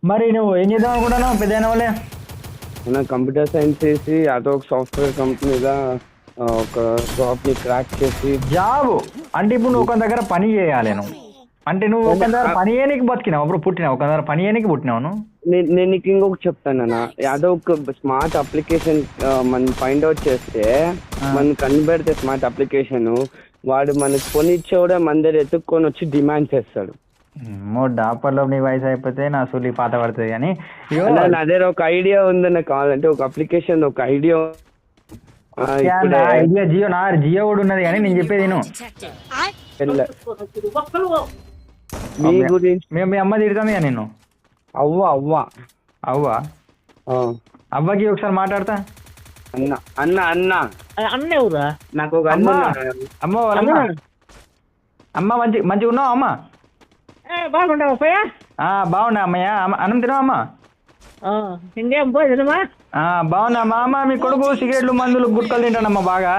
మరి నువ్వు ఏం చేద్దాం అనుకుంటున్నావు పెద్ద వాళ్ళే? నా కంప్యూటర్ సైన్స్ చేసి అదో ఒక సాఫ్ట్వేర్ కంపెనీగా ఒక జాబ్ని క్రాక్ చేసి. జాబ్ అంటే ఇప్పుడు నువ్వు ఒక దగ్గర పని చేయాలి నువ్వు. అంటే నువ్వు ఒక దగ్గర పని చేయడానికి బతికినావు, అప్పుడు పుట్టినావు ఒక దగ్గర పని చేయడానికి పుట్టినావు నువ్వు. నేను నీకు ఇంకొకటి చెప్తానన్నా, అదో ఒక స్మార్ట్ అప్లికేషన్ మనం ఫైండ్ అవుట్ చేస్తే, మనం కనిపెడితే స్మార్ట్ అప్లికేషన్, వాడు మనకు కొనిచ్చే కూడా మన దగ్గర ఎత్తుక్కొని వచ్చి డిమాండ్ చేస్తాడు. డాపర్లో నీ వయసు అయిపోతే నా సులి పాత పడుతుంది కానీ నా దగ్గర ఒక ఐడియా ఉందన్న, కావాలంటే ఒక అప్లికేషన్ ఒక ఐడియా. ఐడియా జియో, నా జియో కూడా ఉన్నది కానీ నేను చెప్పేది మీ గురించి మీ అమ్మ తిడుతుంది కదా నేను. అవ్వ అవ్వకి ఒకసారి మాట్లాడతా. అన్న అన్న అన్న అన్న ఎవరా? నాకు ఒక అమ్మ. అమ్మ అమ్మ మంచిగా ఉన్నావు అమ్మ? బాగుంటావా పోయా? బాగున్నా అమ్మయ్య. అన్నం తిన్నావా అమ్మ? ఇంకేం పోయి తినమా? బాగున్నా అమ్మ. మీ కొడుకు సిగరెట్లు మందులు గుట్కలు తింటానమ్మా బాగా.